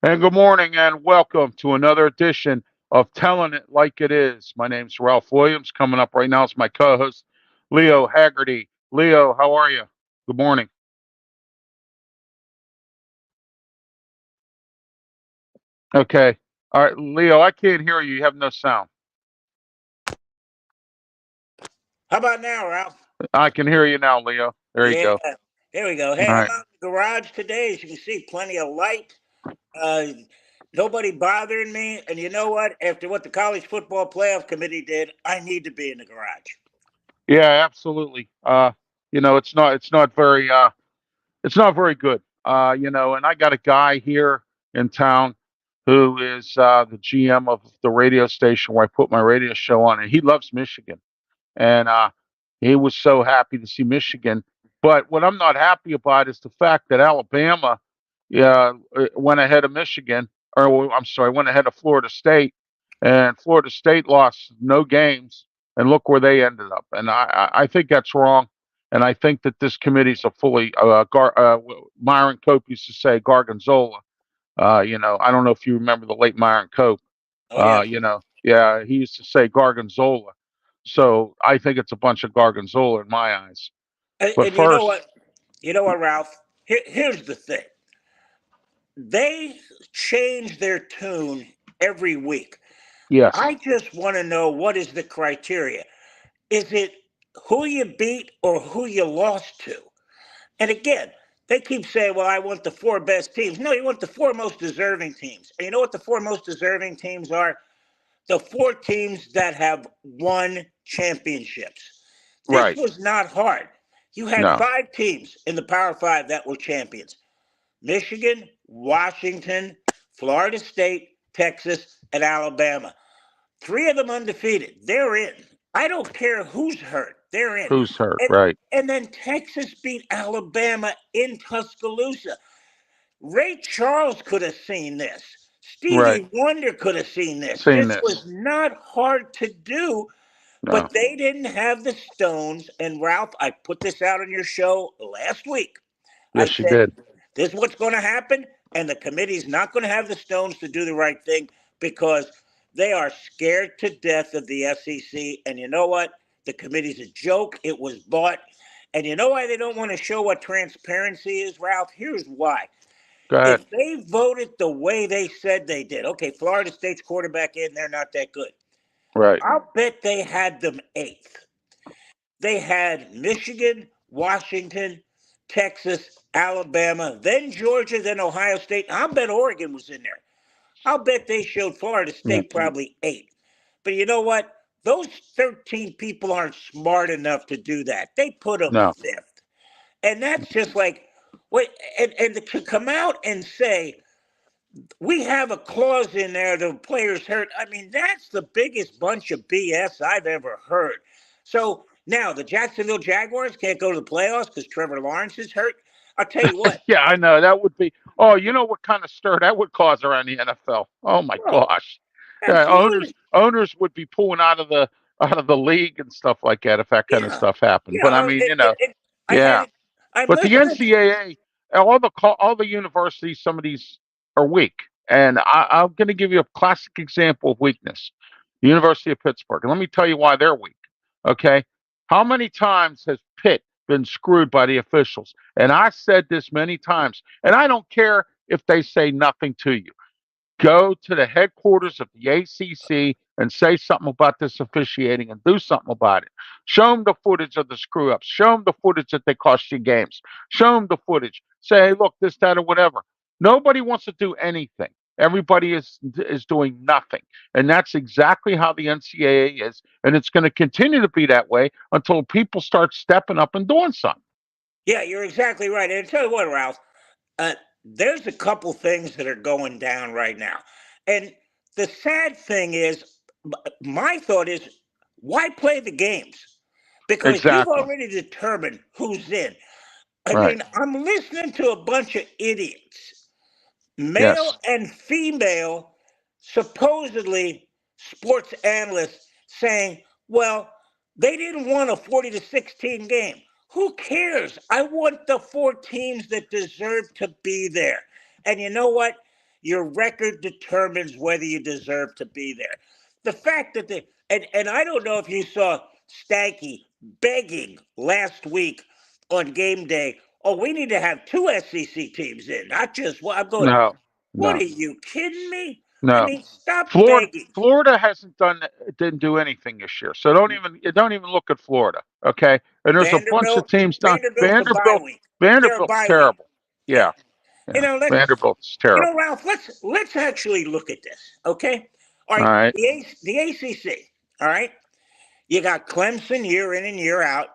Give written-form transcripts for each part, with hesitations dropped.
And good morning and welcome to another edition of Telling It Like It Is. My name's Ralph Williams. Coming up right now is my co-host, Leo Haggerty. Leo, how are you? Good morning. Okay. All right, Leo, I can't hear you. You have no sound. How about now, Ralph? I can hear you now, Leo. There you Yeah, go. there we go. All Hey, I'm right. out in the garage today. As you can see, plenty of light. Uh, Nobody bothering me. And you know what? After what the College Football Playoff Committee did, I need to be in the garage. Yeah, absolutely. It's not very good. And I got a guy here in town who is the GM of the radio station where I put my radio show on, and he loves Michigan. And he was so happy to see Michigan. But what I'm not happy about is the fact that Alabama went ahead of Michigan, or well, I'm sorry, went ahead of Florida State, and Florida State lost no games, and look where they ended up. And I think that's wrong. And I think that this committee's a fully, Myron Cope used to say Gargonzola. I don't know if you remember the late Myron Cope. Oh, yeah. Yeah, he used to say Gargonzola. So I think it's a bunch of Gargonzola in my eyes. But And you know first, what? You know what, Ralph? Here's the thing. They change their tune every week. yes, I just want to know, what is the criteria? Is it who you beat or who you lost to? And again, they keep saying, well, I want the four best teams. No, you want the four most deserving teams. And you know what the four most deserving teams are? The four teams that have won championships. This right. was not hard. You had No, five teams in the Power Five that were champions: Michigan, Washington, Florida State, Texas, and Alabama. Three of them undefeated. They're in. I don't care who's hurt. They're in. who's hurt? And, Right, and then Texas beat Alabama in Tuscaloosa. Ray Charles could have seen this. right. Stevie Wonder could have seen this. Seen This this. was not hard to do, No, but they didn't have the stones. And Ralph, I put this out on your show last week. I yes, you said, did. this is what's going to happen, and the committee's not going to have the stones to do the right thing because they are scared to death of the SEC. And you know what? The committee's a joke. It was bought. And you know why they don't want to show what transparency is, Ralph? Here's why. Go ahead. If they voted the way they said they did, okay, Florida State's quarterback in, they're not that good. Right. I'll bet they had them eighth. They had Michigan, Washington, Texas, Alabama, then Georgia, then Ohio State. I'll bet Oregon was in there. I'll bet they showed Florida Yeah. State probably eight. But you know what? Those 13 people aren't smart enough to do that. They put them No. fifth. And that's just like, wait, and to come out and say, we have a clause in there, the players hurt. I mean, that's the biggest bunch of BS I've ever heard. So now the Jacksonville Jaguars can't go to the playoffs because Trevor Lawrence is hurt. I'll tell you what. Yeah, I know that would be. Oh, you know what kind of stir that would cause around the NFL? Oh my Oh, gosh. Yeah, owners absolutely. owners would be pulling out of the league and stuff like that if that kind of Yeah. stuff happened. But I mean, I had yeah. it. I'm But the listening. NCAA, all the universities, some of these are weak, and I'm going to give you a classic example of weakness: the University of Pittsburgh. And let me tell you why they're weak. Okay, how many times has Pitt been screwed by the officials? And I said this many times, and I don't care if they say nothing to you. Go to the headquarters of the ACC and say something about this officiating and do something about it. Show them the footage of the screw ups. Show them the footage that they cost you games. Show them the footage. Say, hey, look, this, that, or whatever. Nobody wants to do anything. Everybody is doing nothing, and that's exactly how the NCAA is, and it's going to continue to be that way until people start stepping up and doing something. Yeah, you're exactly right. And I tell you what, Ralph, there's a couple things that are going down right now. And the sad thing is, my thought is, why play the games? because you've Exactly. already determined who's in. I Right. mean, I'm listening to a bunch of idiots, male Yes. and female, supposedly sports analysts saying, well, they didn't want a 40-16 game. Who cares? I want the four teams that deserve to be there. And you know what? Your record determines whether you deserve to be there. The fact that and I don't know if you saw Stanky begging last week on game day, oh, we need to have two SEC teams in, not just one. I'm going, No. what are No. you kidding me? I No. mean, stop Florida begging. Florida hasn't didn't do anything this year. So don't even look at Florida. Okay. And there's a bunch of Vanderbilt, teams down. Vanderbilt's a bye week. They're a Vanderbilt's bye week. terrible. Yeah. Yeah. You Yeah. know, let's Vanderbilt's terrible. Ralph, let's actually look at this. Okay. All All right. right. The ACC. All right. You got Clemson year in and year out.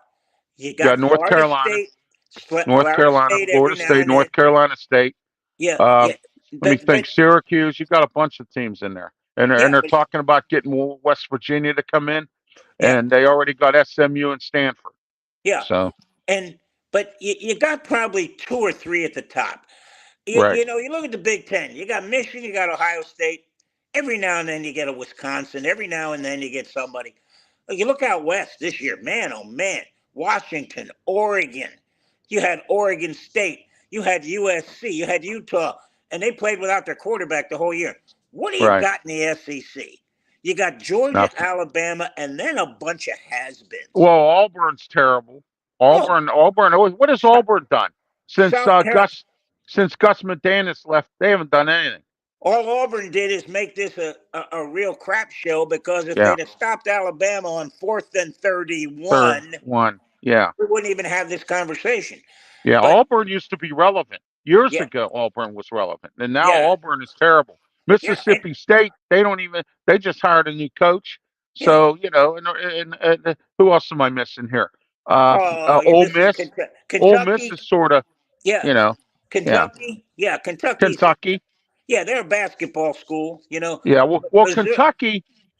You You got got North Florida Carolina, State every Florida now State, and then. North Carolina State. Yeah, Uh, yeah. let me think. But Syracuse. You've got a bunch of teams in there, and yeah, they're but talking about getting West Virginia to come in, yeah, and they already got SMU and Stanford. yeah. So And but you got probably two or three at the top. right, You look at the Big Ten. You got Michigan, you got Ohio State. Every now and then you get a Wisconsin. Every now and then you get somebody. You look out west this year, man, oh man. Washington, Oregon. You had Oregon State. You had USC. You had Utah. And they played without their quarterback the whole year. What do you right. got in the SEC? You got Georgia, Nothing. Alabama, and then a bunch of has-beens. Well, Auburn's terrible. Oh, Auburn. What has Auburn done since South Carolina. Gus McDaniels left? They haven't done anything. All Auburn did is make this a real crap show, because if Yeah, they'd have stopped Alabama on 4th and 31, 31. Yeah, we wouldn't even have this conversation. yeah. But Auburn used to be relevant years yeah, ago. Auburn was relevant, and now yeah, Auburn is terrible. yeah, and Mississippi State. They don't even. They just hired a new coach. yeah. So and who else am I missing here? Oh, you're Ole missing Miss. Ole Miss Kentucky. is sort of, Yeah, you know, yeah. Kentucky. Yeah, Kentucky's. Kentucky. Yeah, they're a basketball school. Yeah, well, Missouri.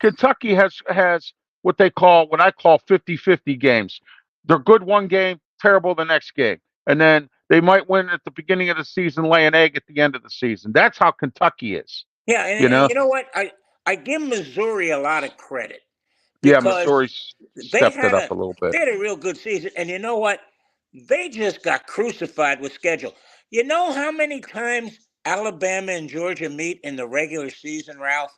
Kentucky has what I call 50-50 games. They're good one game, terrible the next game, and then they might win at the beginning of the season, lay an egg at the end of the season. That's how Kentucky is. Yeah, You and know? you know what? I give Missouri a lot of credit, Yeah, because Missouri's they stepped it had up a a little bit. they had a real good season. And you know what? They just got crucified with schedule. You know how many times Alabama and Georgia meet in the regular season, Ralph?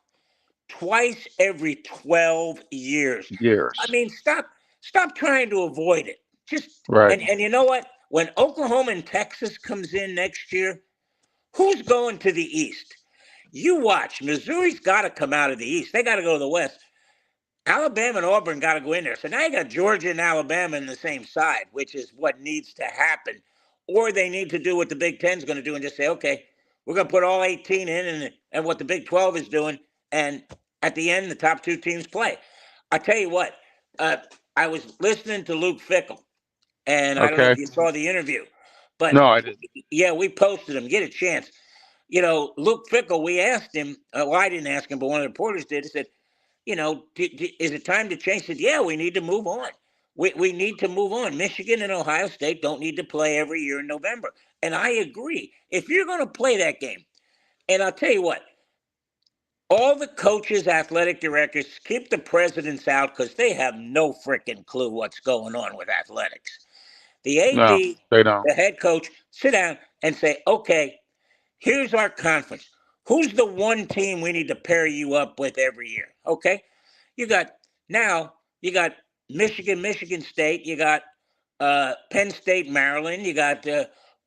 Twice every 12 years. I Years, mean, stop trying to avoid it. Just right? and you know what? When Oklahoma and Texas comes in next year, who's going to the East? You watch. Missouri's got to come out of the East. They got to go to the West. Alabama and Auburn got to go in there. So now you got Georgia and Alabama in the same side, which is what needs to happen. Or they need to do what the Big Ten's going to do and just say, okay, we're going to put all 18 in, and what the Big 12 is doing. And at the end, the top two teams play. I tell you what, uh, I was listening to Luke Fickle, and I don't know if Okay. you saw the interview, but No, I didn't. yeah, we posted him. Get a chance. Luke Fickle, we asked him, well, I didn't ask him, but one of the reporters did. He said, is it time to change? He said, yeah, we need to move on. We need to move on. Michigan and Ohio State don't need to play every year in November. And I agree. If you're going to play that game, and I'll tell you what, all the coaches, athletic directors, keep the presidents out, because they have no freaking clue what's going on with athletics. The No, AD, they don't. the head coach, sit down and say, okay, here's our conference. Who's the one team we need to pair you up with every year? Okay. You got you got Michigan State, you got Penn State, Maryland, you got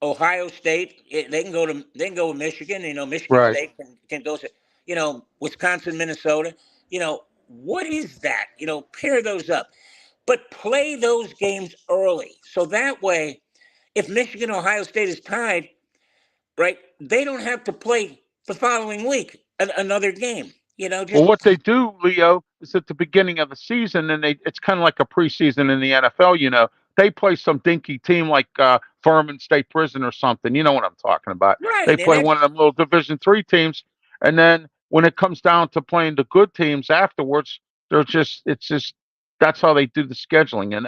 Ohio State. They can go with Michigan. Michigan Right. State can go to Wisconsin, Minnesota. What is that? Pair those up, but play those games early, so that way, if Michigan Ohio State is tied, right? They don't have to play the following week another game. Well, Just what they do, Leo, is at the beginning of the season, and it's kind of like a preseason in the NFL. They play some dinky team like Furman State Prison or something. You know what I'm talking about? right, They and play that's one of them little Division III teams, and then when it comes down to playing the good teams afterwards, it's just That's how they do the scheduling, and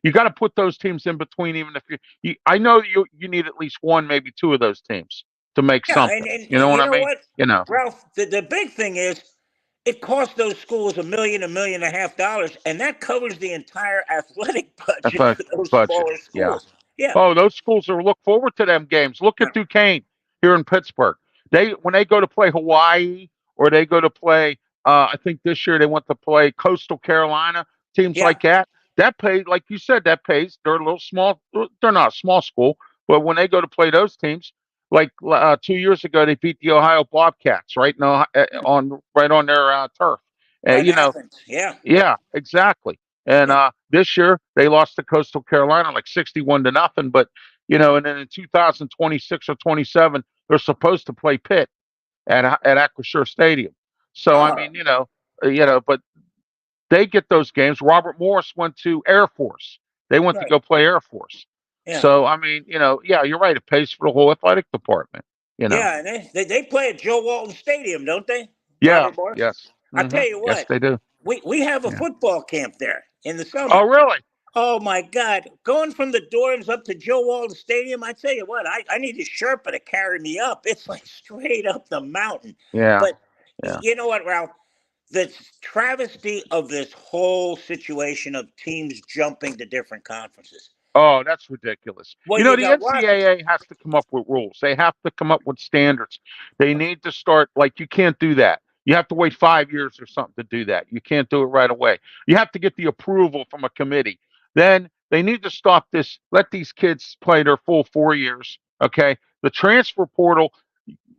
you got to put those teams in between. Even if I know you need at least one, maybe two of those teams to make Yeah, something. and You know you what I know mean? what, You know, Ralph? The big thing is it costs those schools $1.5 million, and that covers the entire athletic if budget a for those budget, smaller yeah. schools. Yeah, Oh, those schools are look forward to them games. Look yeah, at Duquesne here in Pittsburgh. They when they go to play Hawaii or they go to play. I think this year they went to play Coastal Carolina. Teams yeah. like that. That pays, like you said, that pays. They're a little small. They're not a small school, but when they go to play those teams, like 2 years ago, they beat the Ohio Bobcats right on their turf. Right in You know, Athens. Yeah, yeah, exactly. And yeah. this year they lost to Coastal Carolina like 61-0. But and then in 2026 or 27, they're supposed to play Pitt at Acrisure Stadium. So I Oh, mean, but they get those games. Robert Morris went to Air Force. They went to right. go play Air Force. Yeah, So I mean, yeah, you're right. It pays for the whole athletic department. You know. yeah. And they play at Joe Walton Stadium, don't they, Yeah. Robert Morris? Yes. I tell you Yes, what, they do. we have a Yeah. football camp there in the Oh, summer. really? Oh my God. Going from the dorms up to Joe Walton Stadium, I tell you what, I need a Sherpa to carry me up. It's like straight up the mountain. Yeah. But Yeah. you know what, Ralph? The travesty of this whole situation of teams jumping to different conferences. Oh, that's ridiculous. Well, you The got Washington. NCAA has to come up with rules. They have to come up with standards. They need to start, like, you can't do that. You have to wait 5 years or something to do that. You can't do it right away. You have to get the approval from a committee. Then they need to stop this, let these kids play their full 4 years. Okay. The transfer portal,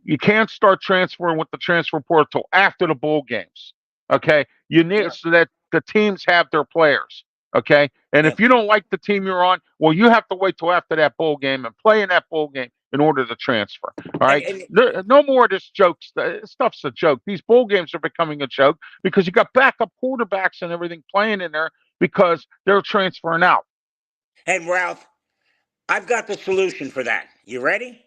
you can't start transferring with the transfer portal till after the bowl games. Okay. You need Yeah, so that the teams have their players. Okay. And yeah. if you don't like the team you're on, well, you have to wait till after that bowl game and play in that bowl game in order to transfer. All And, right. and No more of this joke. Stuff's a joke. These bowl games are becoming a joke because you got backup quarterbacks and everything playing in there because they're transferring out. and Ralph, I've got the solution for that. You ready?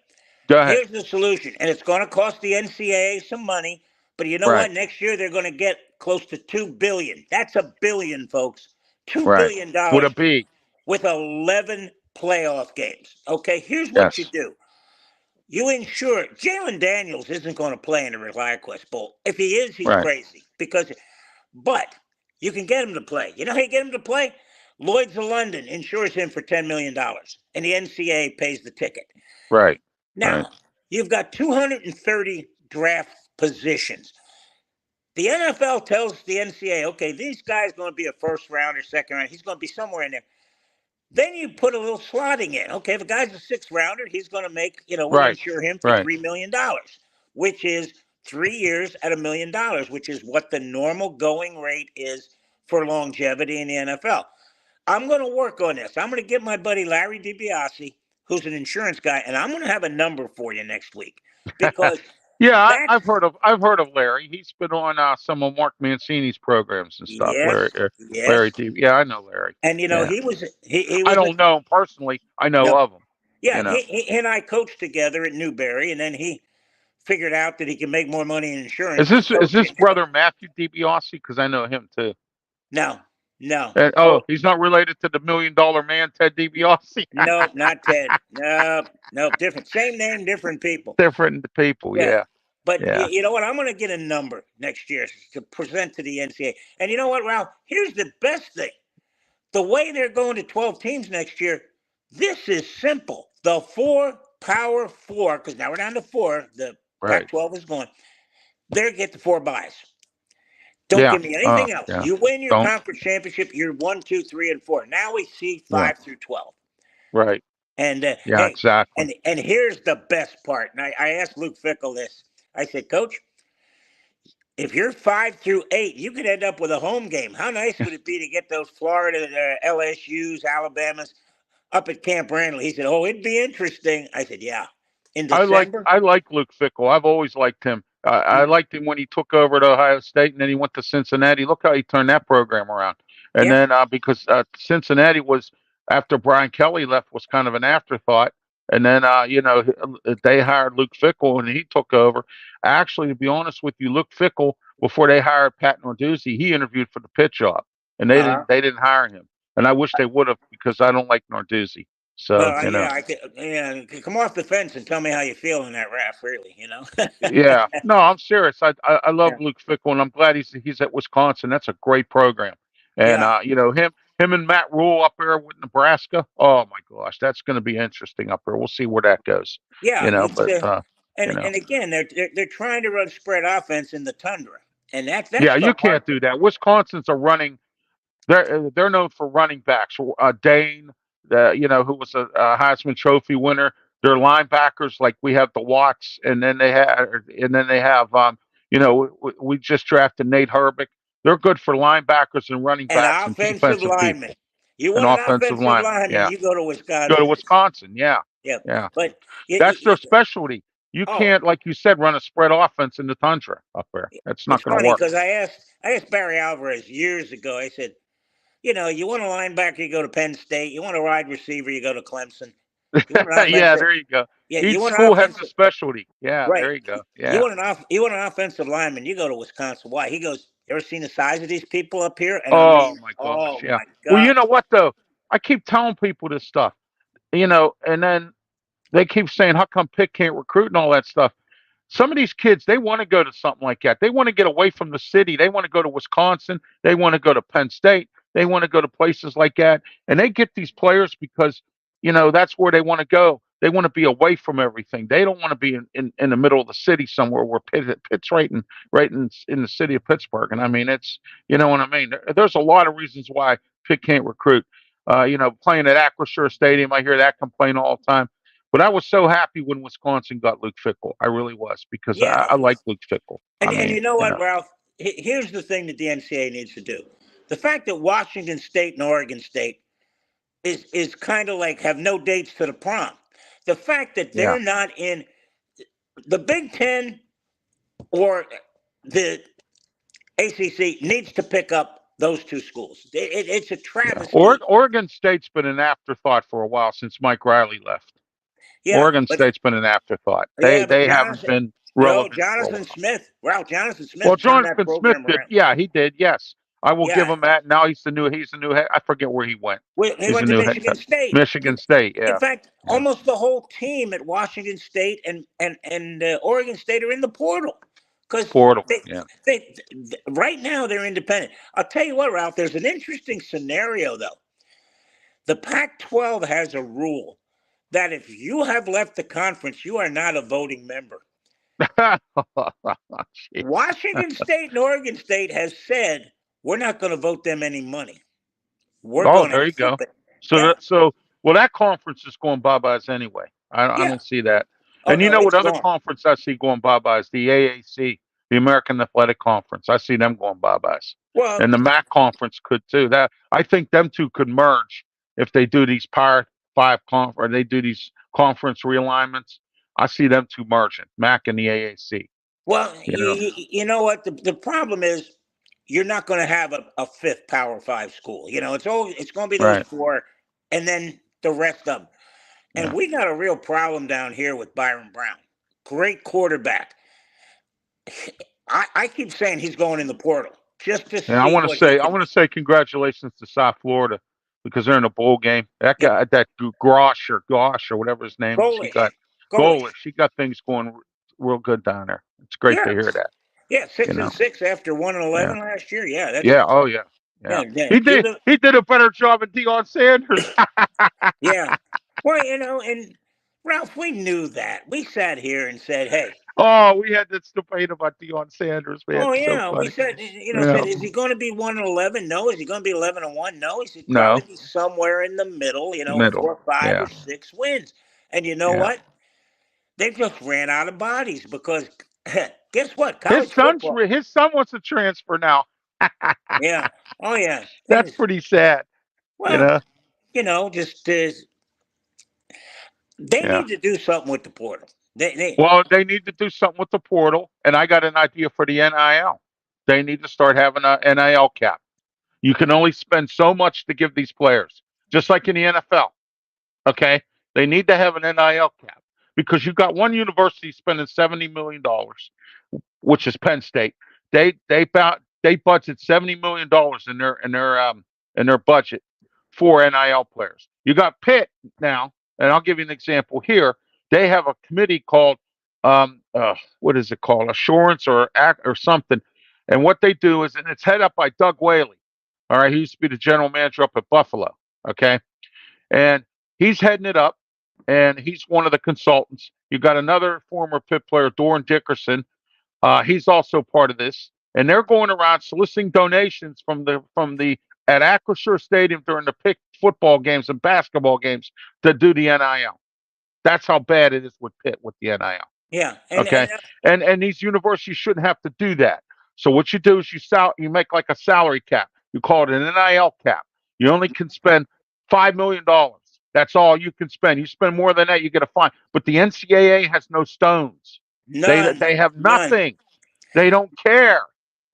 Go ahead. Here's the solution, and it's going to cost the NCAA some money, but you know Right. what? Next year they're going to get close to 2 billion. That's a billion, folks. two Right. billion Would dollars it be? with 11 playoff games. Okay, here's what you Yes. do. You ensure Jalen Daniels isn't going to play in the ReliaQuest Bowl. If he is, he's Right. crazy. But you can get him to play. You know how you get him to play? Lloyd's of London insures him for $10 million, and the NCAA pays the ticket. Right. Right. Now, you've got 230 draft positions. The NFL tells the NCAA, okay, these guys going to be a first rounder, second round. He's going to be somewhere in there. Then you put a little slotting in. Okay, if a guy's a sixth rounder, he's going to make, we'll Right. insure him for Right. $3 million, which is 3 years at $1 million, which is what the normal going rate is for longevity in the NFL. I'm going to work on this. I'm going to get my buddy Larry DiBiase, who's an insurance guy, and I'm going to have a number for you next week because Yeah, that's I've heard of Larry. He's been on some of Mark Mancini's programs and stuff. yes, Larry yes, D. Yeah, I know Larry. and Yeah, he I was a don't know him personally. I know no, of him. yeah, You know, he and I coached together at Newberry, and then he figured out that he can make more money in is insurance than this coaching. brother Matthew DiBiase? Because I know him too. No, no, And, oh he's not related to the $1 million man, Ted DiBiase. no, not Ted. No, no, different, same name, different people. Different people. Yeah. Yeah, But yeah. you know what? I'm going to get a number next year to present to the NCAA. And you know what, Ralph? Here's the best thing. The way they're going to 12 teams next year, this is simple. The Power Four, because now we're down to four, the Right. Pac-12 is going, they get the four buys. Don't Yeah. give me anything else. Yeah. You win your Don't. conference championship, you're 1, 2, 3, and 4. Now we see Yeah. 5 through 12. Right. And Yeah. hey, Exactly. and here's the best part. And I asked Luke Fickle this. I said, Coach, if you're 5 through 8, you could end up with a home game. How nice would it be to get those Florida, LSU's, Alabama's up at Camp Randall? He said, "Oh, it'd be interesting." I said, "Yeah." In December, I like Luke Fickle. I've always liked him. I liked him when he took over at Ohio State, and then he went to Cincinnati. Look how he turned that program around. And yeah, then because Cincinnati was after Brian Kelly left was kind of an afterthought. And then they hired Luke Fickle, and he took over. Actually, to be honest with you, Luke Fickle before they hired Pat Narduzzi, he interviewed for the Pitt job. and Uh-huh. they didn't hire him. And I wish they would have because I don't like Narduzzi. So Well, yeah, I could, yeah, come off the fence and tell me how you feel in that raft, really, yeah, no, I'm serious. I love Yeah. Luke Fickle, and I'm glad he's at Wisconsin. That's a great program, and Yeah. him and Matt Rule up there with Nebraska. Oh my gosh, that's going to be interesting up there. We'll see where that goes. Yeah, it's But and you know, and again, they're trying to run spread offense in the tundra, and that's yeah, the you hard can't thing. do that. Wisconsin's a running. They're known for running backs. Dane, who was a Heisman Trophy winner. Their linebackers, like we have the Watts, and then they have, we just drafted Nate Herbig. They're good for linebackers and running An backs and offensive defensive lineman. people You and want an offensive offensive linemen. lineman, Yeah, you go to go to Wisconsin. Wisconsin. Yeah, Yeah, yeah, but that's their specialty. You oh, can't, like you said, run a spread offense in the tundra up there. That's not it's going to funny work. because I asked Barry Alvarez years ago. I said, you want a linebacker, you go to Penn State. You want a wide receiver, you go to Clemson. You want an Yeah, offensive, there you go. yeah, you Each want an school has a offensive, specialty. Yeah, right? there you go. Yeah. You want an offensive lineman, you go to Wisconsin. Why? He goes, you ever seen the size of these people up here? And I Oh mean, my gosh. oh Yeah. my Well, you gosh. know what though? I keep telling people this stuff, and then they keep saying, "How come Pitt can't recruit and all that stuff?" Some of these kids, they want to go to something like that. They want to get away from the city. They want to go to Wisconsin. They want to go to Penn State. They want to go to places like that. And they get these players because, that's where they want to go. They want to be away from everything. They don't want to be in the middle of the city somewhere where Pitt's right in the city of Pittsburgh. And I mean, you know what I mean? There's a lot of reasons why Pitt can't recruit. Playing at Acrisure Stadium, I hear that complaint all the time. But I was so happy when Wisconsin got Luke Fickle. I really was because Yeah. I like Luke Fickle. I And mean, you know what, Ralph? Here's the thing that the NCAA needs to do. The fact that Washington State and Oregon State is kind of like have no dates to the prom. The fact that yeah. they're not in the Big Ten or the ACC needs to pick up those two schools. It's a Yeah. travesty. Oregon State's been an afterthought for a while since Mike Riley left. Yeah, Oregon but State's been an afterthought. yeah, but They haven't Jonathan, been relevant for a Jonathan while. Smith, Ralph Jonathan Well, Smith turned that Jonathan Smith program did. around. Yeah, he did. Yes, I will give Yeah, him that. Now he's the new head. I forget where he went. he He's the went to new head Michigan coach. State. Michigan State. In Yeah. fact, Yeah. almost the whole team at Washington State and Oregon State are in the portal because Portal. Yeah. they right now they're independent. I'll tell you what, Ralph. There's an interesting scenario though. The Pac-12 has a rule that if you have left the conference, you are not a voting member. Jeez. Washington State and Oregon State has said we're not going to vote them any money. We're Oh, going to there you keep go. it. So Yeah, well, that conference is going bye-byes anyway. I yeah. don't see that. Oh And you no, know what it's other gone. conference I see going bye-byes? The AAC, the American Athletic Conference. I see them going bye-byes. Well, And the MAC conference could too. That I think them two could merge if they do these Power Five or they do these conference realignments. I see them two merging, MAC and the AAC. Well, You know, you know what? The problem is you're not going to have a fifth Power Five school. It's going to be those right? four, and then the rest of them. And Yeah. we got a real problem down here with Byron Brown. Great quarterback. I keep saying he's going in the portal just to And I see want to what he say, can do. congratulations to South Florida because they're in a bowl game. That Yeah, guy, that Gosh or whatever his name is, he got Golish, Golish. goalish. He got things going real good down there. It's great to Yeah, hear that. yeah, You six and know, six after 1-11 yeah, last year. Yeah, yeah, oh yeah, yeah. yeah, yeah. He Give did. them He did a better job than Deion Sanders. yeah. Well, and Ralph, we knew that. We sat here and said, "Hey, Oh, we had this debate about Deion Sanders, man. oh It's so yeah." We funny. said, Yeah. said, is he going to be 1-11? No. Is he going to be 11-1? No. He's probably No, be somewhere in the middle. middle. 4, 5, or Yeah, 6 wins. And you know yeah. what? They just ran out of bodies because guess what? His College son's football. his son wants to transfer now. Yeah. Oh yeah. That's Things. pretty sad. You Well, know. just they Yeah. need to do something with the portal. They Well, they need to do something with the portal, and I got an idea for the NIL. They need to start having a NIL cap. You can only spend so much to give these players, just like in the NFL. Okay, they need to have an NIL cap because you got one university spending $70 million, which is Penn State. They they budget $70 million in their budget for NIL players. You got Pitt now, and I'll give you an example here. They have a committee called what is it called? Assurance or Act or something. And what they do is, and it's headed up by Doug Whaley. All right, he used to be the general manager up at Buffalo. Okay, and he's heading it up, and he's one of the consultants. You got another former Pitt player, Doran Dickerson. He's also part of this, and they're going around soliciting donations from the at Acrisure Stadium during the Pitt football games and basketball games to do the NIL. That's how bad it is with Pitt with the NIL. Yeah, Okay, and these universities shouldn't have to do that. So what you do is you make like a salary cap. You call it an NIL cap. You only can spend $5 million. That's all you can spend. You spend more than that, you get a fine. But the NCAA has no stones. They have none. nothing. They don't care,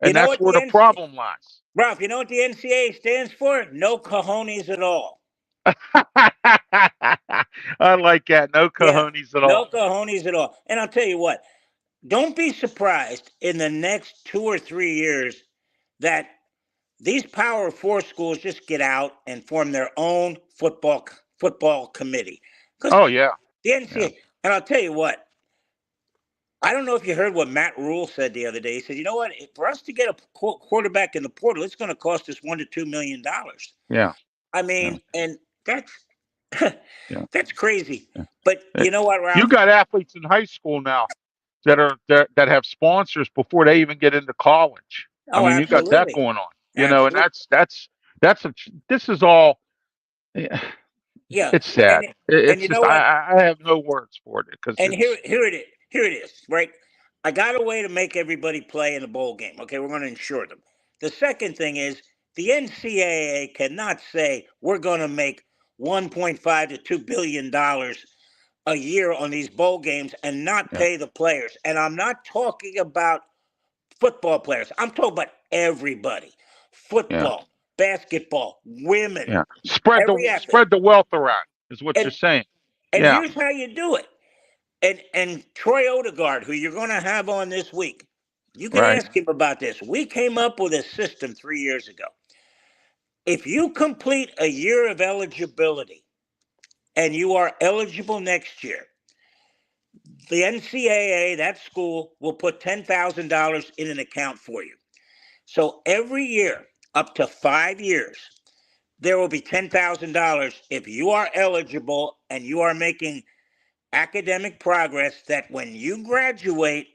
You and know that's what where the the problem lies. Ralph? You know what the NCAA stands for? No cojones at all. I like that. No Yeah, cojones at no all. cojones at all. And I'll tell you what. Don't be surprised in the next 2 or 3 years that these Power Four schools just get out and form their own football committee. Because Oh yeah, the yeah. NCAA, and I'll tell you what, I don't know if you heard what Matt Rule said the other day. He said, "You know what? For us to get a quarterback in the portal, it's going to cost us $1 to $2 million." Yeah, I yeah, mean, and that's yeah, that's crazy. yeah. But Eh, you know what, You Ralph? got athletes in high school now that have sponsors before they even get into college. I Oh, mean, you got that absolutely, going on, and absolutely. that's this is all. eh, Yeah, It's sad. and It's you just know what? I have no words for it because And it's here it is, right? I got a way to make everybody play in a bowl game. Okay, we're going to insure them. The second thing is the NCAA cannot say we're going to make 1.5 to $2 billion a year on these bowl games and not yeah, pay the players. And I'm not talking about football players. I'm talking about everybody. yeah, Football, basketball, women, yeah. every athlete. Spread the wealth around is what you're And saying. and Yeah, here's how you do it. And Troy Odegaard, who you're going to have on this week, you can right, ask him about this. We came up with a system 3 years ago. If you complete a year of eligibility and you are eligible next year, the NCAA, that school, will put $10,000 in an account for you. So every year, up to 5 years, there will be $10,000 if you are eligible and you are making academic progress that when you graduate,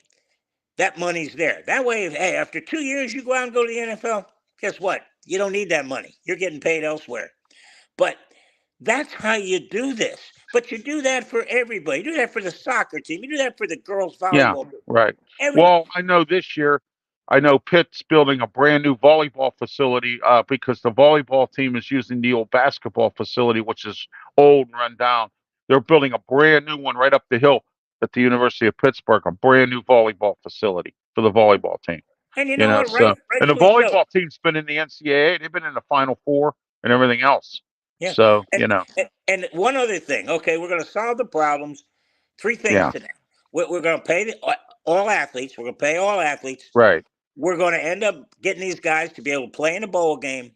that money's there. That way, hey, after 2 years, you go out and go to the NFL. Guess what? You don't need that money. You're getting paid elsewhere. But that's how you do this. But you do that for everybody. You do that for the soccer team. You do that for the girls yeah, volleyball team. right. Everybody. Well, I know this year, I know Pitt's building a brand new volleyball facility because the volleyball team is using the old basketball facility, which is old and run down. They're building a brand new one right up the hill at the University of Pittsburgh, a brand new volleyball facility for the volleyball team. And you You know know, what? so and the Rightfully so. volleyball team's been in the NCAA. They've been in the Final Four and everything else. Yeah. So And, and one other thing. Okay, we're going to solve the problems. Three things yeah, today. We're going to pay all athletes. We're going to pay all athletes. right, We're going to end up getting these guys to be able to play in a bowl game.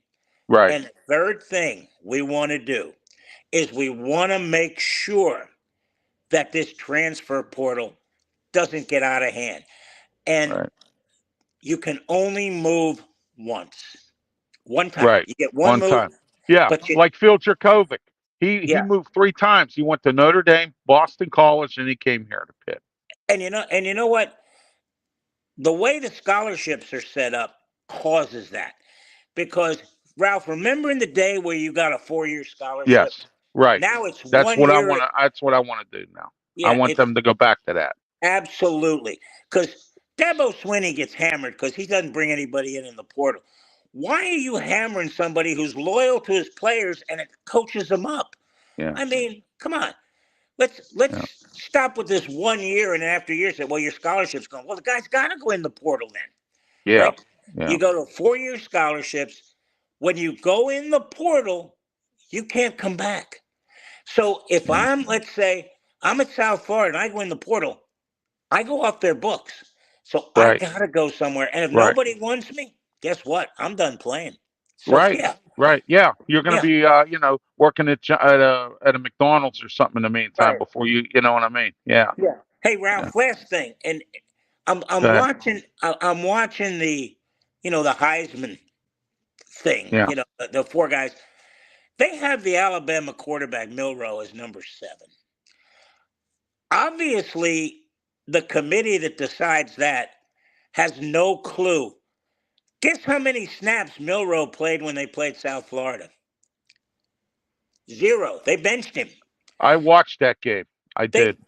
right, And the third thing we want to do is we want to make sure that this transfer portal doesn't get out of hand. And right, you can only move once, one time. right. You get one One move, time. Yeah, but like Phil Jerkovic. He yeah. moved 3 times. He went to Notre Dame, Boston College, and he came here to Pitt. And you know what? The way the scholarships are set up causes that. Because Ralph, remember in the day where you got a 4-year scholarship? Yes, right. Now it's 1 year. That's what I want to do now. I Yeah, want it's them to go back to that. absolutely. Because Dabo Swinney gets hammered because he doesn't bring anybody in the portal. Why are you hammering somebody who's loyal to his players and it coaches them up? Yeah, I mean, come on. yeah, Let's stop with this 1 year and then after a year say, well, your scholarship's going. Well, the guy's got to go in the portal then, yeah, right? yeah, You go to 4-year scholarships. When you go in the portal, you can't come back. So if yeah. let's say, I'm at South Florida and I go in the portal, I go off their books. So I Right, got to go somewhere. And if right. nobody wants me, guess what? I'm done playing. So Right. yeah, Right. Yeah. You're going to yeah, be, working at a McDonald's or something in the meantime right, before you know what I mean? Yeah. yeah. Hey Yeah. Ralph, last thing, and Go I'm ahead. watching I'm watching the the Heisman thing. Yeah. The four guys. They have the Alabama quarterback Milroe as number 7. Obviously, the committee that decides that has no clue. Guess how many snaps Milroe played when they played South Florida? 0. They benched him. I watched that game. I They did.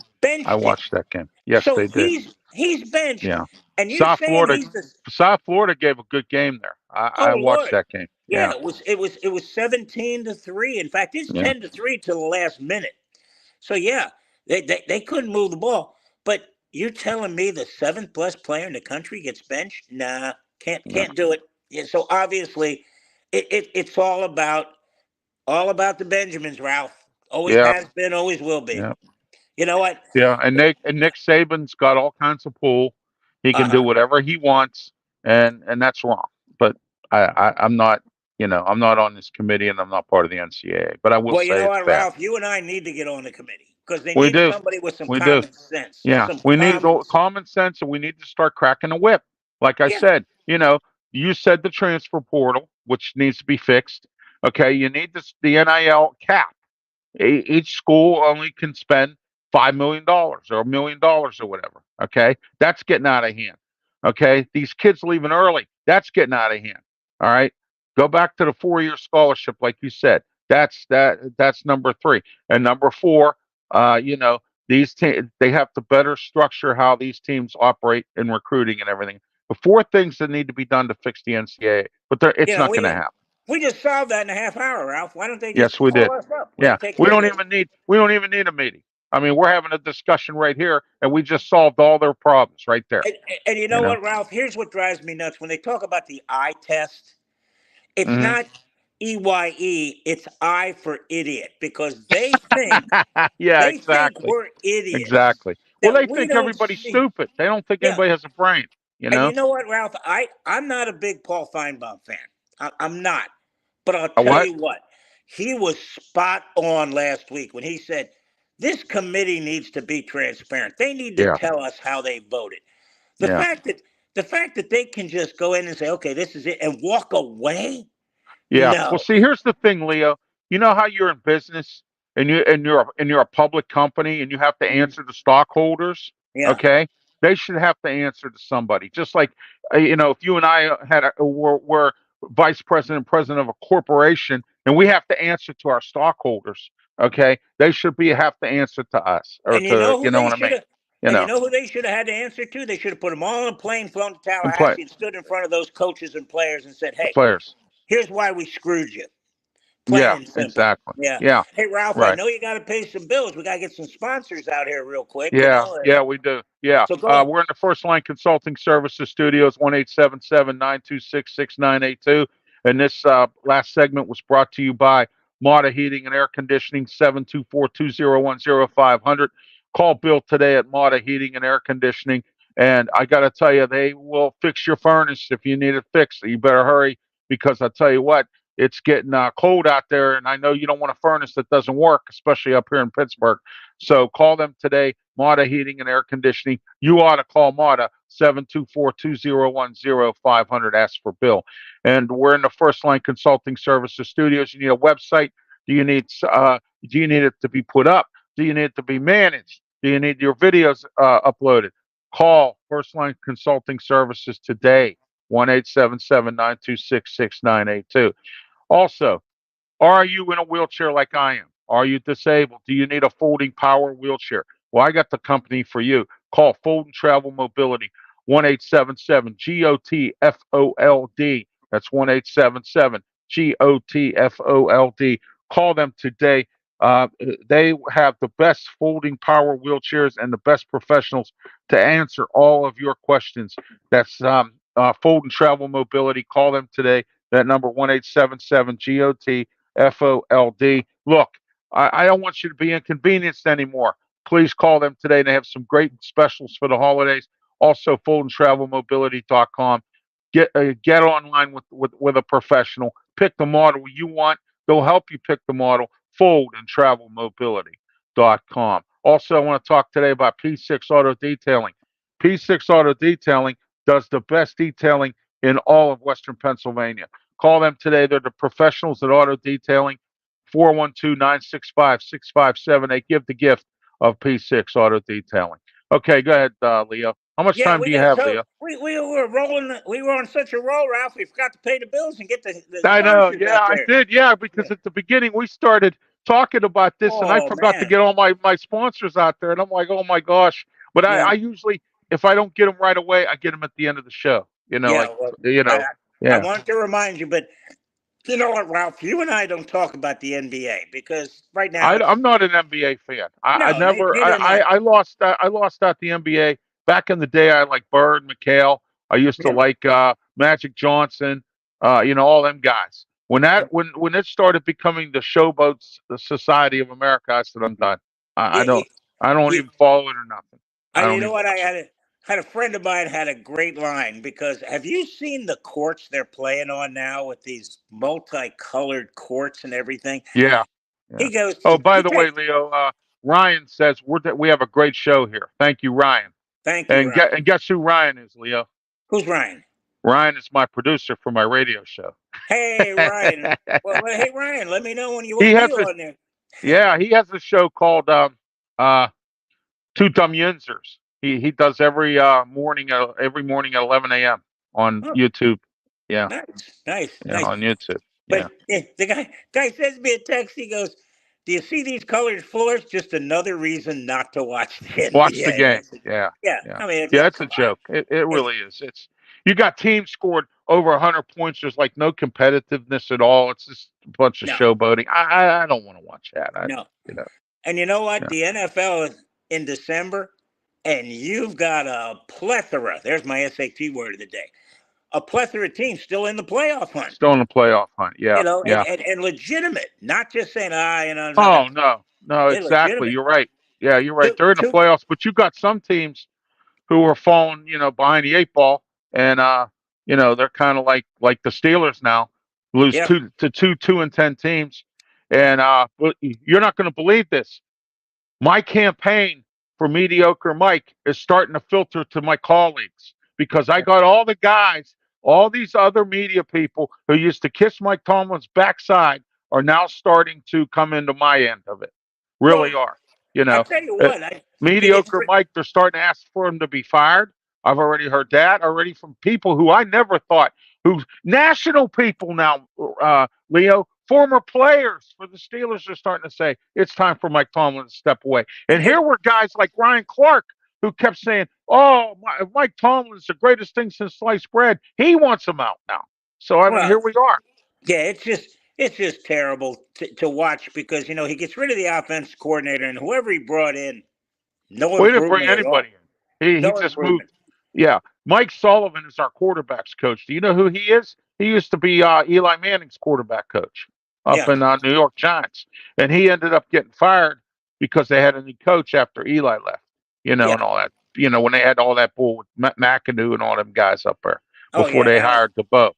I benched him. watched that game. Yes, So they did. he's benched, Yeah. and you're South saying Florida, he's the South Florida gave a good game there. I oh watched Lord. that game. Yeah, Yeah. it was 17-3. In fact, it's Yeah. 10-3 till the last minute. So yeah, they couldn't move the ball. But you're telling me the 7th best player in the country gets benched? Nah, can't Yeah. can't do it. Yeah, so obviously, it's all about the Benjamins, Ralph. Always Yeah. has been, always will be. Yeah. You know what? Yeah. And Nick Saban's got all kinds of pull. He Uh can do huh. whatever he wants, and that's wrong. But I'm not. I'm not on this committee, and I'm not part of the NCAA. But I will Well, you say know it's what, bad. Ralph? You and I need to get on the committee because they We need do. somebody with some We do. common sense. Yeah, Some we need common. common sense, and we need to start cracking the whip. Like I Yeah. said, you said the transfer portal, which needs to be fixed. Okay, you need the NIL cap. Each school only can spend $5 million or $1 million or whatever. Okay, that's getting out of hand. Okay, these kids leaving early, that's getting out of hand. All right, go back to the 4-year scholarship, like you said. That's number three, and number four. They have to better structure how these teams operate in recruiting and everything. The four things that need to be done to fix the NCAA, but it's Yeah, not going to happen. we just solved that in a half hour, Ralph. Why don't they just Yes, we call did. us up? We Yeah, can take care of this. we don't even need a meeting. I mean, we're having a discussion right here, and we just solved all their problems right there. And you You know know. what, Ralph? Here's what drives me nuts when they talk about the eye test. It's Hmm. not EYE, it's I for idiot because Yeah, they think exactly, we're idiots. exactly. Well, That they we think don't everybody's see. stupid. They don't think Yeah. anybody has a brain. You And know. you know what, Ralph? I'm not a big Paul Feinbaum fan. I'm not. But I'll A tell what? you what, he was spot on last week when he said this committee needs to be transparent. They need to Yeah, tell us how they voted. The yeah. fact that the fact that they can just go in and say, okay, this is it, and walk away. Yeah. Well, No. see, here's the thing, Leo. You know how you're in business and you're a public company and you have to Mhm. answer to stockholders. Yeah. Okay, they should have to answer to somebody. Just like if you and I were vice president, president of a corporation, and we have to answer to our stockholders. Okay, they should be have to answer to us or And you to know who they what I should mean. have You and you know, know who they should have had to answer to? They should have put them all on a plane, flown to and play Tallahassee, and stood in front of those coaches and players and said, the hey, players. here's why we screwed you. Plain Yeah, and simple. exactly. Yeah. Yeah, Hey, Ralph, I right. know you got to pay some bills. We got to get some sponsors out here real quick, Yeah, yeah, we do. Yeah. So go ahead. We're in the First Line Consulting Services Studios, 1-877-926-6982. And this last segment was brought to you by Mata Heating and Air Conditioning, 724-201-0500. Call Bill today at Mata Heating and Air Conditioning. And I got to tell you, they will fix your furnace if you need it fixed. You better hurry because I tell you what, it's getting cold out there. And I know you don't want a furnace that doesn't work, especially up here in Pittsburgh. So call them today, Mata Heating and Air Conditioning. You ought to call Mata, 724-201-0500. Ask for Bill. And we're in the First Line Consulting Services Studios. You need a website? Do you need it to be put up? Do you need it to be managed? Do you need your videos uploaded? Call First Line Consulting Services today, 1-877-926-6982. Also, are you in a wheelchair like I am? Are you disabled? Do you need a folding power wheelchair? Well, I got the company for you. Call Fold and Travel Mobility, 1-877-GOTFOLD. That's 1-877-GOTFOLD. Call them today. Uh, they have the best folding power wheelchairs and the best professionals to answer all of your questions. That's Fold and Travel Mobility. Call them today. That number, 1-877-GOT-FOLD. Look, I don't want you to be inconvenienced anymore. Please call them today. They have some great specials for the holidays. Also, foldandtravelmobility.com. get online with a professional. Pick the model you want. They'll help you pick the model. Fold and Travel Mobility.com. Also, I want to talk today about P6 Auto Detailing. P6 Auto Detailing does the best detailing in all of Western Pennsylvania. Call them today. They're the professionals at auto detailing. 412-965-6578. Give the gift of P6 Auto Detailing. Okay, go ahead, Leo. How much Yeah, time do we you got have, so Leo? we were rolling. We were on such a roll, Ralph. We forgot to pay the bills and get the I know. sponsors Yeah, out I there. did. Yeah, Yeah. because at the beginning we started talking about this, and I Oh forgot to man. get all my sponsors out there, and I'm like, oh my gosh. But Yeah. I usually, if I don't get them right away, I get them at the end of the show. Yeah. Like Well, you I know, I yeah. wanted to remind you, but you know what, Ralph? You and I don't talk about the NBA because right now I'm it's not an NBA fan. I no, never. neither am I. I lost out the NBA back in the day. I like Bird, McHale. I used to Yeah. like Magic Johnson. All them guys. When it started becoming the Showboats, the Society of America, I said I'm done. I, I You, don't. I don't you, even follow it or nothing. I you don't know even what? I watch it. had a friend of mine had a great line because have you seen the courts they're playing on now with these multicolored courts and everything? Yeah, yeah. He goes, Oh, by he the way, takes. Leo, Ryan says we have a great show here. Thank you, Ryan. Thank you, And Ralph. guess who Ryan is, Leo? Who's Ryan? Ryan is my producer for my radio show. Hey, Ryan. Well, hey, Ryan. Let me know when you he want me has a on there. Yeah, he has a show called uh Two Dumb Yinzers. He does every morning at 11 a.m. on Oh, YouTube. Yeah, nice, nice, yeah, nice. on YouTube. Yeah, But the guy sends me a text. He goes, "Do you see these colored floors? Just another reason not to watch the watch the NBA." game. I said, Yeah, "Yeah, yeah, I mean, yeah. It's a come on. joke. It It's really is. It's You got teams scored over 100 points. There's like no competitiveness at all. It's just a bunch of no, showboating. I don't want to watch that. no." You know, And you know what? yeah. The NFL is in December, and you've got a plethora. There's my SAT word of the day. A plethora of teams still in the playoff hunt. Still in the playoff hunt. Yeah, You know, yeah. and legitimate, not just saying, I'm not going Oh to. no, no, They're exactly. legitimate. You're right. Yeah, you're right. Two, They're in the two, playoffs, but you got some teams who are falling, behind the eight ball, and they're kind of like the Steelers now, lose yeah. two and 10 teams, and but you're not going to believe this. My campaign for mediocre Mike is starting to filter to my colleagues because I got all the guys, all these other media people who used to kiss Mike Tomlin's backside are now starting to come into my end of it. Really Well, are. I tell you Uh, what, it's Mediocre Mike, they're starting to ask for him to be fired. I've already heard that already from people who I never thought, who national people now, Leo, former players for the Steelers are starting to say it's time for Mike Tomlin to step away. And here it, were guys like Ryan Clark who kept saying, "Oh, Mike Tomlin's the greatest thing since sliced bread." He wants him out now. So I mean, well, here we are. yeah, it's just terrible to watch because he gets rid of the offense coordinator and whoever he brought in, no We didn't bring improvement at all. anybody in. He No just moved. improvement. Yeah, Mike Sullivan is our quarterbacks coach. Do you know who he is? He used to be Eli Manning's quarterback coach up Yeah. in New York Giants, and he ended up getting fired because they had a new coach after Eli left. Yeah. And all that. When they had all that bull with McAdoo and all them guys up there Oh before yeah, they hired DeBow.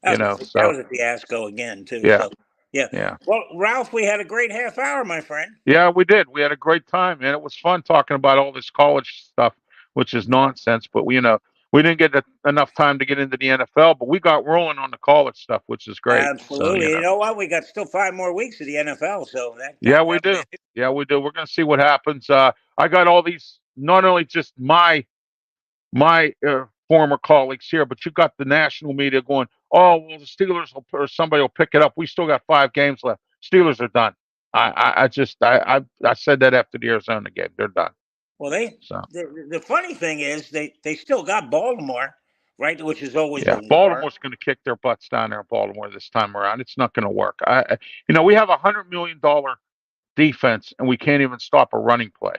that So was a fiasco again too. yeah, So yeah. yeah. Well, Ralph, we had a great half hour, my friend. Yeah, we did. We had a great time, man. It was fun talking about all this college stuff, which is nonsense. But we didn't get enough time to get into the NFL, but we got rolling on the college stuff, which is great. So Absolutely. You know what? We got still 5 more weeks of the NFL, so that yeah, that we that'll be do. Yeah, we do. We're gonna see what happens. I got all these, not only just my former colleagues here, but you got the national media going, "Oh, well, the Steelers or somebody will pick it up. We still got 5 games left. Steelers are done." I said that after the Arizona game. They're done. Well, So the funny thing is they still got Baltimore, right? Which is always a yeah, war. Baltimore's going to kick their butts down there in Baltimore this time around. It's not going to work. We have $100 million defense, and we can't even stop a running play.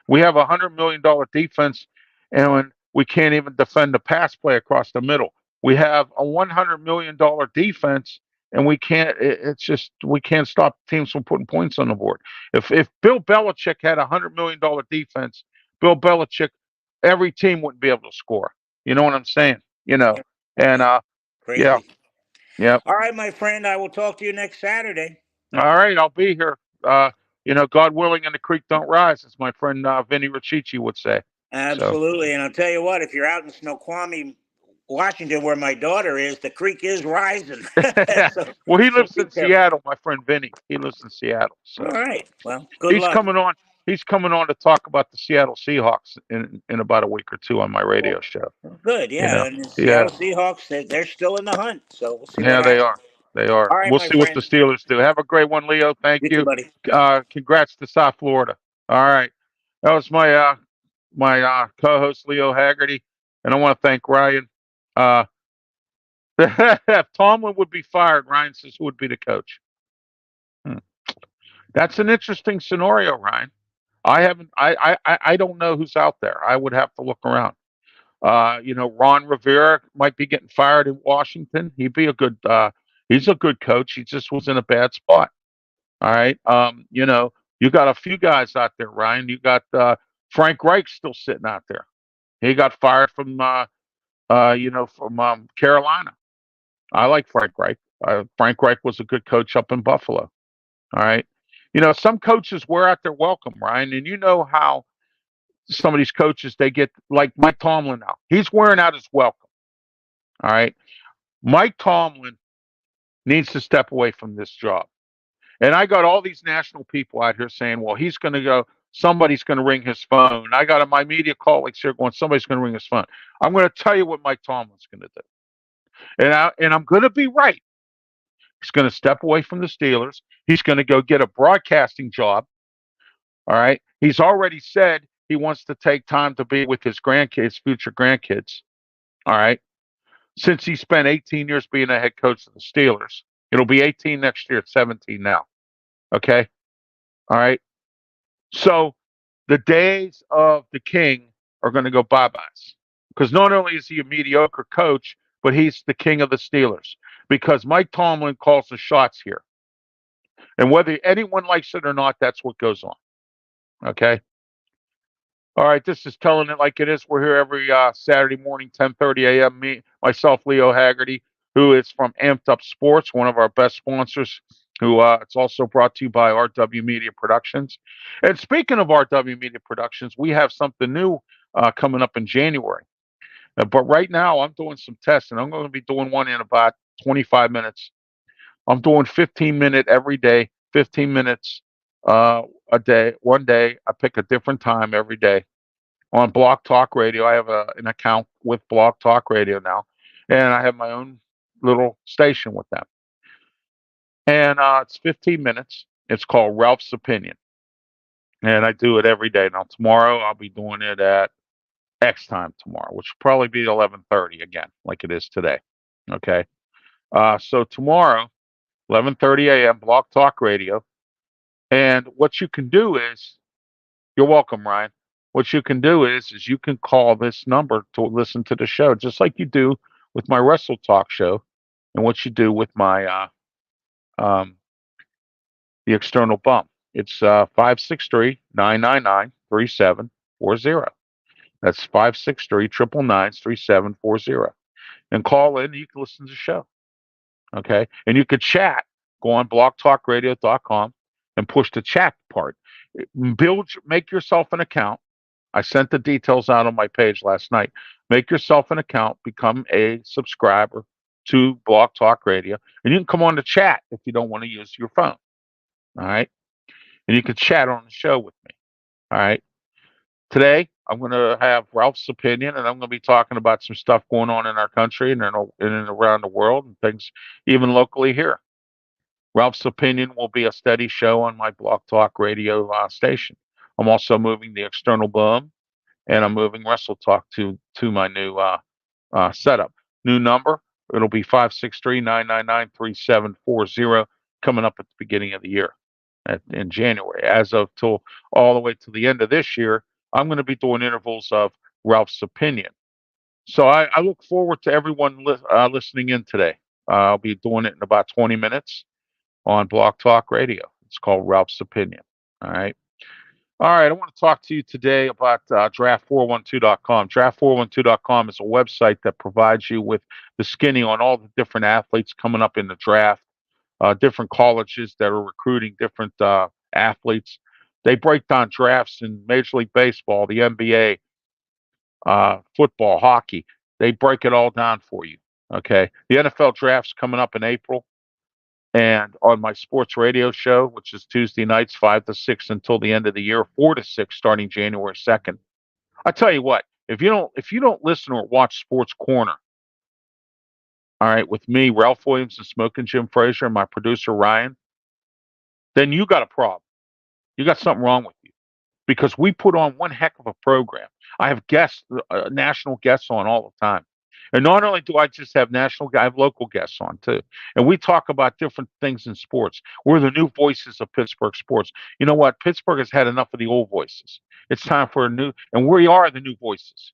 We have $100 million defense, and we can't even defend the pass play across the middle. We have a $100 million defense, and we can't. It's just we can't stop teams from putting points on the board. If Bill Belichick had a $100 million defense, Bill Belichick, every team wouldn't be able to score. You know what I'm saying? And Yeah, yeah, crazy. yeah. All right, my friend, I will talk to you next Saturday. All right, I'll be here. God willing, and the creek don't rise, as my friend Vinny Riccici would say. So, Absolutely. And I'll tell you what, if you're out in Snoqualmie, Washington, where my daughter is, the creek is rising. so, well, he so lives be in careful. Seattle. My friend Vinny, he lives in Seattle. All So right. Well, good he's luck. coming on. He's coming on to talk about the Seattle Seahawks in about a week or two on my radio Well, show. good. You Yeah. know, And the yeah, Seattle Seahawks, they're still in the hunt. So we'll see what yeah, they happens. are. They are. All right, We'll my see what the friend. Steelers do. Have a great one, Leo. Thank You too, you. buddy. Congrats to South Florida. All right, that was my co-host Leo Haggerty, and I want to thank Ryan. Uh, if Tomlin would be fired, Ryan says who would be the coach? Hmm. That's an interesting scenario, Ryan. I haven't. I don't know who's out there. I would have to look around. Ron Rivera might be getting fired in Washington. He'd be a good. He's a good coach. He just was in a bad spot. All right. You got a few guys out there, Ryan. You got Frank Reich still sitting out there. He got fired from Carolina. I like Frank Reich. Frank Reich was a good coach up in Buffalo. All right. Some coaches wear out their welcome, Ryan, and you know how some of these coaches they get like Mike Tomlin now. He's wearing out his welcome. All right. Mike Tomlin needs to step away from this job. And I got all these national people out here saying, well, he's going to go, somebody's going to ring his phone. I got my media colleagues here going, somebody's going to ring his phone. I'm going to tell you what Mike Tomlin's going to do. And I'm going to be right. He's going to step away from the Steelers. He's going to go get a broadcasting job. All right. He's already said he wants to take time to be with his grandkids, future grandkids. All right. Since he spent 18 years being a head coach of the Steelers, it'll be 18 next year. It's 17 now. Okay. All right. So the days of the king are going to go bye byes because not only is he a mediocre coach, but he's the king of the Steelers because Mike Tomlin calls the shots here. And whether anyone likes it or not, that's what goes on. Okay. All right, this is Telling It Like It Is. We're here every Saturday morning, 10:30 a.m. Me, myself, Leo Haggerty, who is from Amped Up Sports, one of our best sponsors. Who it's also brought to you by RW Media Productions. And speaking of RW Media Productions, we have something new coming up in January. But right now, I'm doing some tests, and I'm going to be doing one in about 25 minutes. I'm doing 15-minute every day, 15 minutes a day. One day, I pick a different time every day on Blog Talk Radio. I have an account with Blog Talk Radio now, and I have my own little station with them. And it's 15 minutes. It's called Ralph's Opinion, and I do it every day. Now tomorrow I'll be doing it at X time tomorrow, which will probably be 11:30 again, like it is today. Okay. So tomorrow, 11:30 a.m. Blog Talk Radio, and what you can do is, you're welcome, Ryan. What you can do is you can call this number to listen to the show, just like you do with my Wrestle Talk show, and what you do with my um, the external bump. It's 563-999-3740. That's 563-999-3740. And call in, and you can listen to the show. Okay. And you could chat. Go on blogtalkradio.com and push the chat part. Make yourself an account. I sent the details out on my page last night. Make yourself an account, become a subscriber to Blog Talk Radio, and you can come on the chat if you don't want to use your phone. All right. And you can chat on the show with me. All right. Today, I'm going to have Ralph's opinion, and I'm going to be talking about some stuff going on in our country and around the world and things, even locally here. Ralph's opinion will be a steady show on my Blog Talk Radio station. I'm also moving the external boom, and I'm moving Wrestle Talk to my new setup. New number, it'll be 563-999-3740 coming up at the beginning of the year in January. As of till all the way to the end of this year, I'm going to be doing intervals of Ralph's opinion. So I look forward to everyone listening in today. I'll be doing it in about 20 minutes on Blog Talk Radio. It's called Ralph's Opinion. All right. All right, I want to talk to you today about draft412.com. Draft412.com is a website that provides you with the skinny on all the different athletes coming up in the draft, different colleges that are recruiting different athletes. They break down drafts in Major League Baseball, the NBA, football, hockey. They break it all down for you. Okay. The NFL draft's coming up in April. And on my sports radio show, which is Tuesday nights, 5 to 6 until the end of the year, 4 to 6 starting January 2nd. I tell you what, if you don't listen or watch Sports Corner, all right, with me, Ralph Williams and Smoking Jim Frazier, and my producer Ryan, then you got a problem. You got something wrong with you because we put on one heck of a program. I have guests, national guests on all the time. And not only do I just have I have local guests on too. And we talk about different things in sports. We're the new voices of Pittsburgh sports. You know what? Pittsburgh has had enough of the old voices. It's time for a new, and we are the new voices.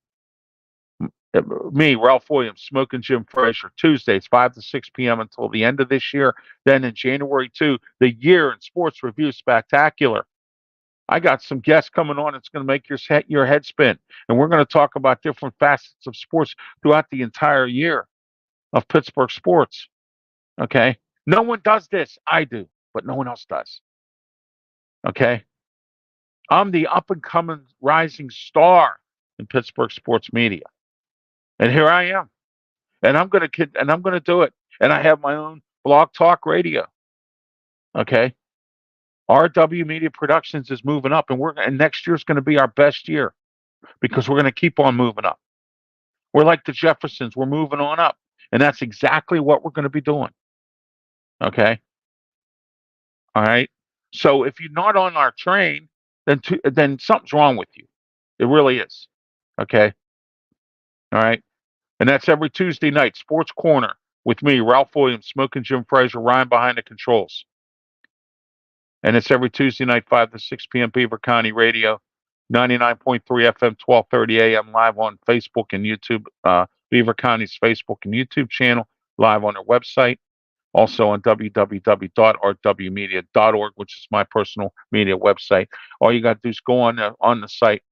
Me, Ralph Williams, Smoking Jim Frazier, Tuesdays, 5 to 6 p.m. until the end of this year. Then in January 2, the Year in Sports Review Spectacular. I got some guests coming on. It's going to make your head spin. And we're going to talk about different facets of sports throughout the entire year of Pittsburgh sports. Okay. No one does this. I do, but no one else does. Okay. I'm the up and coming rising star in Pittsburgh sports media. And here I am. And I'm going to do it. And I have my own blog talk radio. Okay. RW Media Productions is moving up, and next year's going to be our best year because we're going to keep on moving up. We're like the Jeffersons. We're moving on up. And that's exactly what we're going to be doing. Okay. All right. So if you're not on our train, then something's wrong with you. It really is. Okay. All right. And that's every Tuesday night, Sports Corner with me, Ralph Williams, Smoking Jim Frazier, Ryan behind the controls. And it's every Tuesday night, 5 to 6 p.m. Beaver County Radio, 99.3 FM, 1230 a.m. live on Facebook and YouTube, Beaver County's Facebook and YouTube channel, live on their website. Also on www.rwmedia.org, which is my personal media website. All you got to do is go on the site,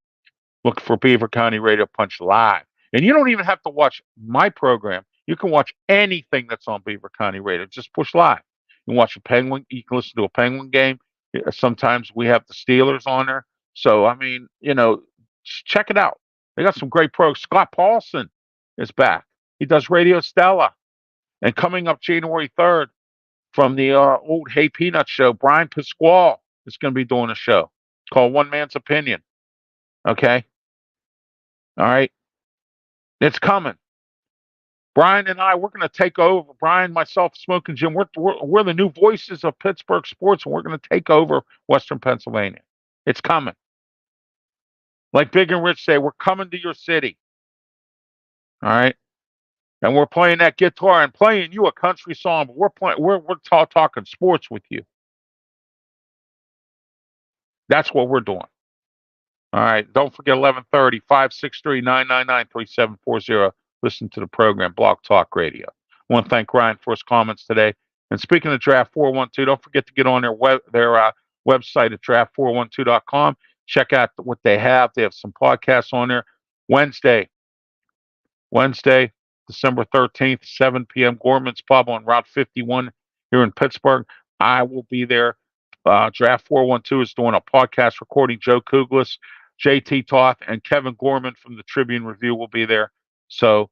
look for Beaver County Radio Punch live. And you don't even have to watch my program. You can watch anything that's on Beaver County Radio. Just push live. You can watch a Penguin. You can listen to a Penguin game. Sometimes we have the Steelers on there. So, I mean, check it out. They got some great pros. Scott Paulson is back. He does Radio Stella. And coming up January 3rd from the old Hey Peanut show, Brian Pasquale is going to be doing a show called One Man's Opinion. Okay? All right? It's coming. Brian and I, we're going to take over. Brian, myself, Smoking Jim, we're the new voices of Pittsburgh sports, and we're going to take over Western Pennsylvania. It's coming. Like Big and Rich say, we're coming to your city. All right? And we're playing that guitar and playing you a country song, but we're talking sports with you. That's what we're doing. All right. Don't forget 1130 563 999 3740. Listen to the program, Blog Talk Radio. I want to thank Ryan for his comments today. And speaking of Draft 412, don't forget to get on their website at draft412.com. Check out what they have. They have some podcasts on there. Wednesday, December 13th, 7 p.m., Gorman's Pub on Route 51 here in Pittsburgh. I will be there. Draft 412 is doing a podcast recording. Joe Kuglis, JT Toth, and Kevin Gorman from the Tribune Review will be there. So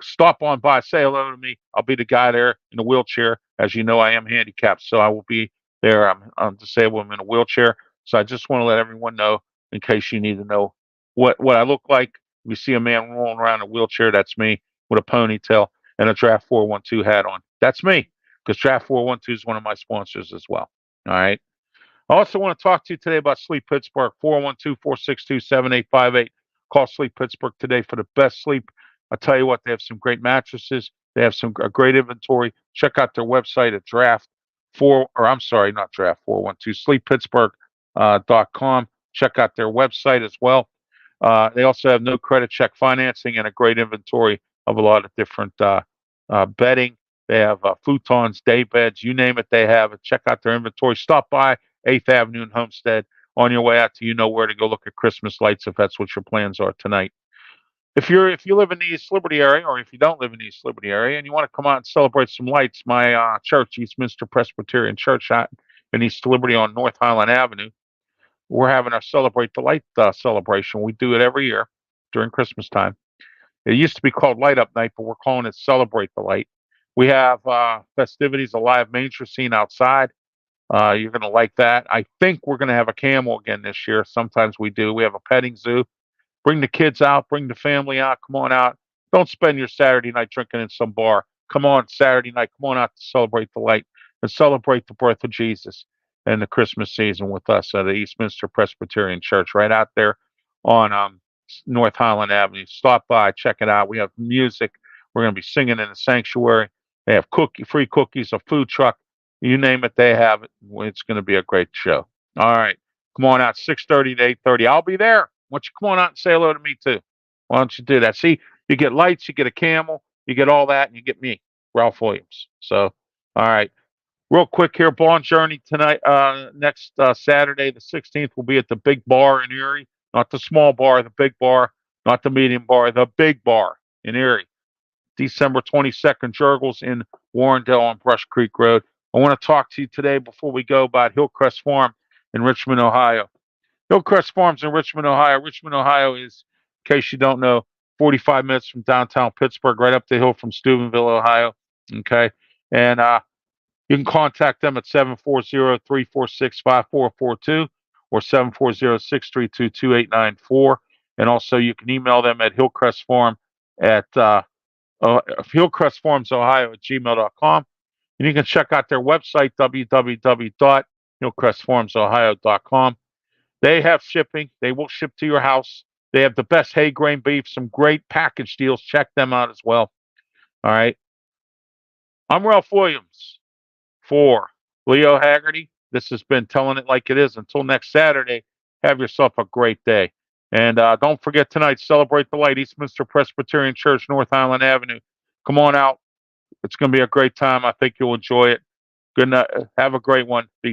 stop on by, say hello to me. I'll be the guy there in a wheelchair. As you know, I am handicapped, so I will be there. I'm disabled. I'm in a wheelchair. So I just want to let everyone know, in case you need to know what I look like. If you see a man rolling around in a wheelchair, that's me with a ponytail and a Draft 412 hat on. That's me, because Draft 412 is one of my sponsors as well. All right. I also want to talk to you today about Sleep Pittsburgh, 412-462-7858. Call Sleep Pittsburgh today for the best sleep. I'll tell you what, they have some great mattresses. They have a great inventory. Check out their website at not Draft 412, sleeppittsburgh.com. Check out their website as well. They also have no credit check financing and a great inventory of a lot of different bedding. They have futons, day beds, you name it, they have it. Check out their inventory. Stop by 8th Avenue in Homestead on your way out to where to go look at Christmas lights if that's what your plans are tonight. If you live in the East Liberty area, or if you don't live in the East Liberty area, and you want to come out and celebrate some lights, my church, Eastminster Presbyterian Church, out in East Liberty on North Highland Avenue, we're having our Celebrate the Light celebration. We do it every year during Christmas time. It used to be called Light Up Night, but we're calling it Celebrate the Light. We have festivities, a live manger scene outside. You're going to like that. I think we're going to have a camel again this year. Sometimes we do. We have a petting zoo. Bring the kids out, bring the family out. Come on out. Don't spend your Saturday night drinking in some bar. Come on Saturday night. Come on out to celebrate the light and celebrate the birth of Jesus and the Christmas season with us at the Eastminster Presbyterian Church, right out there on North Highland Avenue. Stop by, check it out. We have music. We're going to be singing in the sanctuary. They have free cookies, a food truck. You name it, they have it. It's going to be a great show. All right. Come on out, 6:30 to 8:30. I'll be there. Why don't you come on out and say hello to me, too? Why don't you do that? See, you get lights, you get a camel, you get all that, and you get me, Ralph Williams. So, all right. Real quick here, Bond Journey tonight, next Saturday, the 16th, will be at the Big Bar in Erie. Not the small bar, the big bar, not the medium bar, the big bar in Erie. December 22nd, Jurgles in Warrendale on Brush Creek Road. I want to talk to you today before we go about Hillcrest Farm in Richmond, Ohio. Hillcrest Farms in Richmond, Ohio. Richmond, Ohio is, in case you don't know, 45 minutes from downtown Pittsburgh, right up the hill from Steubenville, Ohio. Okay. And you can contact them at 740-346-5442 or 740-632-2894. And also you can email them at hillcrestfarm at hillcrestfarmsohio@gmail.com. And you can check out their website, www.hillcrestfarmsohio.com. They have shipping. They will ship to your house. They have the best hay grain beef, some great package deals. Check them out as well. All right. I'm Ralph Williams for Leo Haggerty. This has been Telling It Like It Is. Until next Saturday, have yourself a great day. And don't forget tonight, celebrate the light, Eastminster Presbyterian Church, North Island Avenue. Come on out. It's going to be a great time. I think you'll enjoy it. Good night. Have a great one. Be